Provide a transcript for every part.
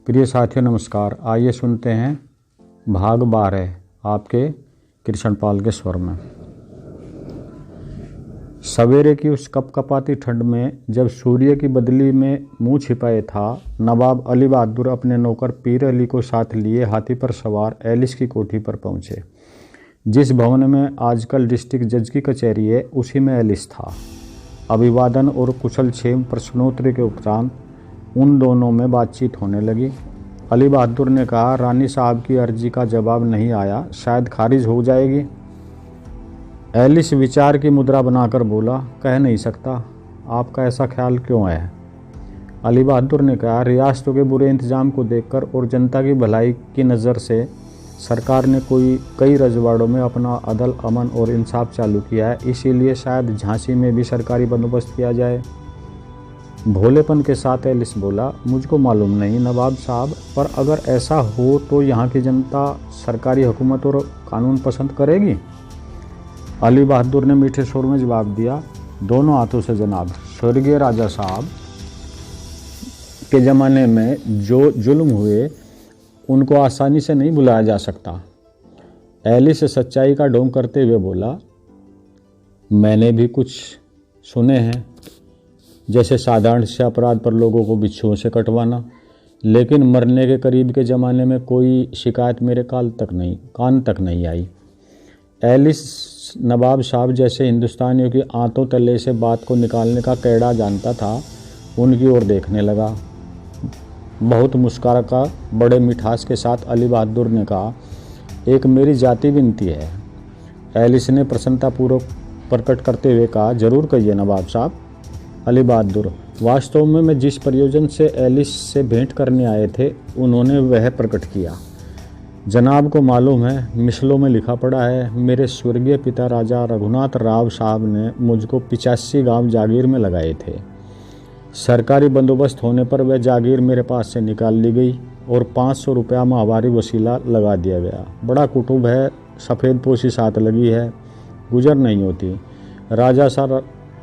प्रिय साथियों नमस्कार। आइए सुनते हैं भाग 12 आपके कृष्णपाल के स्वर में। सवेरे की उस कपकपाती ठंड में जब सूर्य की बदली में मुंह छिपाए था, नवाब अली बहादुर अपने नौकर पीर अली को साथ लिए हाथी पर सवार एलिस की कोठी पर पहुंचे। जिस भवन में आजकल डिस्ट्रिक्ट जज की कचहरी है, उसी में एलिस था। अभिवादन और कुशलक्षेम प्रश्नोत्तरी के उपरांत उन दोनों में बातचीत होने लगी। अली बहादुर ने कहा, रानी साहब की अर्जी का जवाब नहीं आया, शायद खारिज हो जाएगी। एलिस विचार की मुद्रा बनाकर बोला, कह नहीं सकता। आपका ऐसा ख्याल क्यों है? अली बहादुर ने कहा, रियासतों के बुरे इंतजाम को देखकर और जनता की भलाई की नज़र से सरकार ने कई रजवाड़ों में अपना अदल अमन और इंसाफ चालू किया है, इसीलिए शायद झांसी में भी सरकारी बंदोबस्त किया जाए। भोलेपन के साथ एलिस बोला, मुझको मालूम नहीं नवाब साहब, पर अगर ऐसा हो तो यहाँ की जनता सरकारी हुकूमत और कानून पसंद करेगी। अली बहादुर ने मीठे स्वर में जवाब दिया, दोनों हाथों से जनाब। स्वर्गीय राजा साहब के ज़माने में जो जुल्म हुए उनको आसानी से नहीं भुलाया जा सकता। एलिस सच्चाई का ढोंग करते हुए बोला, मैंने भी कुछ सुने हैं, जैसे साधारण से अपराध पर लोगों को बिच्छुओं से कटवाना, लेकिन मरने के करीब के ज़माने में कोई शिकायत मेरे कान तक नहीं आई। एलिस नवाब साहब जैसे हिंदुस्तानियों की आंतों तले से बात को निकालने का कैड़ा जानता था, उनकी ओर देखने लगा। बहुत मुस्कुरा बड़े मिठास के साथ अली बहादुर ने कहा, एक मेरी जाति विनती है। एलिस ने प्रसन्नतापूर्वक प्रकट करते हुए कहा, जरूर कहिए नवाब साहब। अली बहादुर, वास्तव में मैं जिस प्रयोजन से एलिस से भेंट करने आए थे, उन्होंने वह प्रकट किया। जनाब को मालूम है, मिसलों में लिखा पड़ा है, मेरे स्वर्गीय पिता राजा रघुनाथ राव साहब ने मुझको 85 गांव जागीर में लगाए थे। सरकारी बंदोबस्त होने पर वह जागीर मेरे पास से निकाल ली गई और 500 रुपया माहवारी वसीला लगा दिया गया। बड़ा कुटुंब है, सफ़ेद पोशी साथ लगी है, गुजर नहीं होती। राजा साहब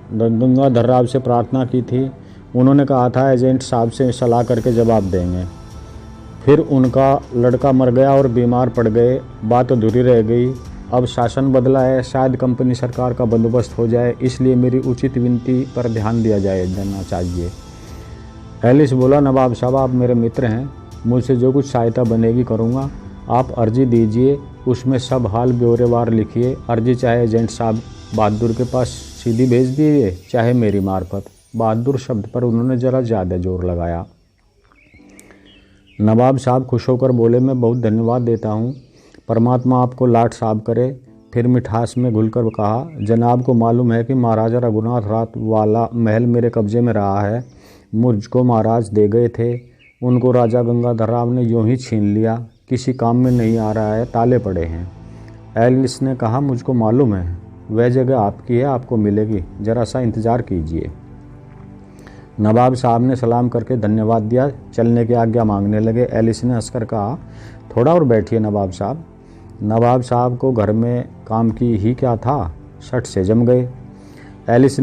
गंगाधर राव से प्रार्थना की थी, उन्होंने कहा था एजेंट साहब से सलाह करके जवाब देंगे। फिर उनका लड़का मर गया और बीमार पड़ गए, बात अधूरी रह गई। अब शासन बदला है, शायद कंपनी सरकार का बंदोबस्त हो जाए, इसलिए मेरी उचित विनती पर ध्यान दिया जाना चाहिए। एलिस बोला, नवाब साहब आप मेरे मित्र हैं, मुझसे जो कुछ सहायता बनेगी करूँगा। आप अर्जी दीजिए, उसमें सब हाल ब्यौरेवार लिखिए। अर्जी चाहे एजेंट साहब बहादुर के पास सीधी भेज दीजिए, चाहे मेरी मार्फत। बहादुर शब्द पर उन्होंने ज़रा ज़्यादा जोर लगाया। नवाब साहब खुश होकर बोले, मैं बहुत धन्यवाद देता हूँ, परमात्मा आपको लाट साहब करे। फिर मिठास में घुलकर कहा, जनाब को मालूम है कि महाराजा रघुनाथ रात वाला महल मेरे कब्जे में रहा है। मुझको महाराज दे गए थे, उनको राजा गंगाधर राव ने यूं ही छीन लिया, किसी काम में नहीं आ रहा है, ताले पड़े हैं। एलिस ने कहा, मुझको मालूम है, वह जगह आपकी है, आपको मिलेगी, जरा सा इंतज़ार कीजिए। नवाब साहब ने सलाम करके धन्यवाद दिया, चलने की आज्ञा मांगने लगे। एलिस ने हंसकर कहा, थोड़ा और बैठिए नवाब साहब। नवाब साहब को घर में काम की ही क्या था, शट से जम गए। एलिस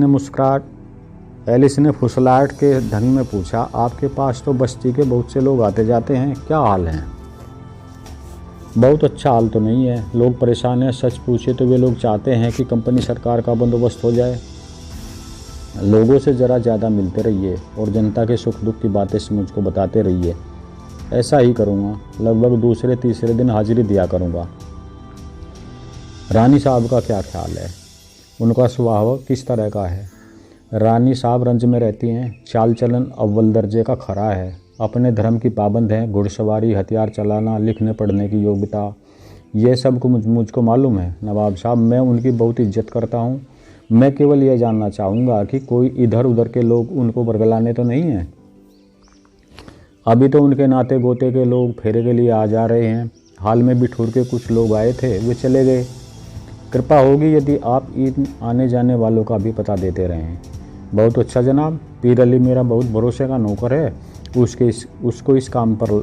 ने फुसलाहट के ढंग में पूछा, आपके पास तो बस्ती के बहुत से लोग आते जाते हैं, क्या हाल हैं? बहुत अच्छा हाल तो नहीं है, लोग परेशान हैं। सच पूछे तो वे लोग चाहते हैं कि कंपनी सरकार का बंदोबस्त हो जाए। लोगों से ज़रा ज़्यादा मिलते रहिए और जनता के सुख दुख की बातें मुझको बताते रहिए। ऐसा ही करूँगा, लगभग दूसरे तीसरे दिन हाजिरी दिया करूँगा। रानी साहब का क्या ख्याल है, उनका स्वभाव किस तरह का है? रानी साहब रंज में रहती हैं, चाल चलन अव्वल दर्जे का खरा है, अपने धर्म की पाबंद हैं, घुड़सवारी, हथियार चलाना, लिखने पढ़ने की योग्यता, ये सब को मुझको मालूम है नवाब साहब। मैं उनकी बहुत इज्जत करता हूँ। मैं केवल यह जानना चाहूँगा कि कोई इधर उधर के लोग उनको बरगलाने तो नहीं हैं। अभी तो उनके नाते गोते के लोग फेरे के लिए आ जा रहे हैं। हाल में भी ठुर के कुछ लोग आए थे, वे चले गए। कृपा होगी यदि आप इन आने जाने वालों का भी पता देते रहें। बहुत अच्छा जनाब, पीर अली मेरा बहुत भरोसे का नौकर है, उसको इस काम पर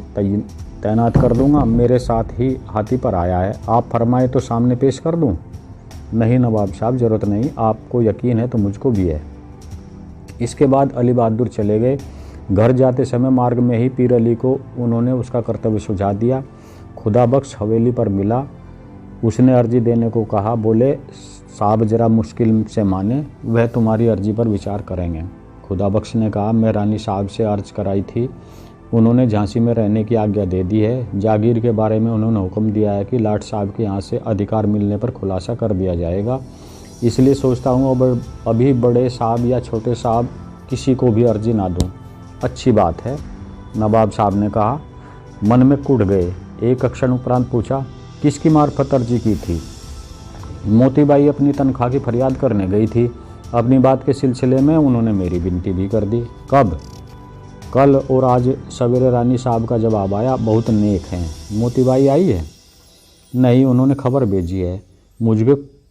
तैनात कर दूंगा। मेरे साथ ही हाथी पर आया है, आप फरमाए तो सामने पेश कर दूं? नहीं नवाब साहब, ज़रूरत नहीं, आपको यकीन है तो मुझको भी है। इसके बाद अली बहादुर चले गए। घर जाते समय मार्ग में ही पीर अली को उन्होंने उसका कर्तव्य सुझा दिया। खुदा बख्श हवेली पर मिला, उसने अर्जी देने को कहा। बोले, साहब जरा मुश्किल से माने, वह तुम्हारी अर्जी पर विचार करेंगे। खुदा बख्श ने कहा, मैं रानी साहब से अर्ज कराई थी, उन्होंने झांसी में रहने की आज्ञा दे दी है। जागीर के बारे में उन्होंने हुक्म दिया है कि लाट साहब के यहाँ से अधिकार मिलने पर खुलासा कर दिया जाएगा, इसलिए सोचता हूँ अब अभी बड़े साहब या छोटे साहब किसी को भी अर्जी ना दूँ। अच्छी बात है, नवाब साहब ने कहा। मन में कुढ़ गए। एक क्षण उपरांत पूछा, किसकी मार्फत अर्जी की थी? मोतीबाई अपनी तनख्वाह की फरियाद करने गई थी। अपनी बात के सिलसिले में उन्होंने मेरी विनती भी कर दी। कब? कल और आज सवेरे रानी साहब का जवाब आया, बहुत नेक हैं। मोतीबाई आई है? नहीं, उन्होंने खबर भेजी है।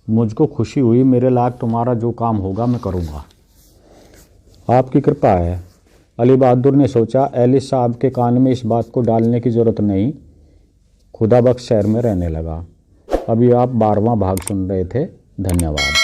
मुझको खुशी हुई। मेरे लायक तुम्हारा जो काम होगा मैं करूँगा। आपकी कृपा है। अली बहादुर ने सोचा, एलिस साहब के कान में इस बात को डालने की ज़रूरत नहीं। खुदा बख्श शहर में रहने लगा। अभी आप 12वां भाग सुन रहे थे। धन्यवाद।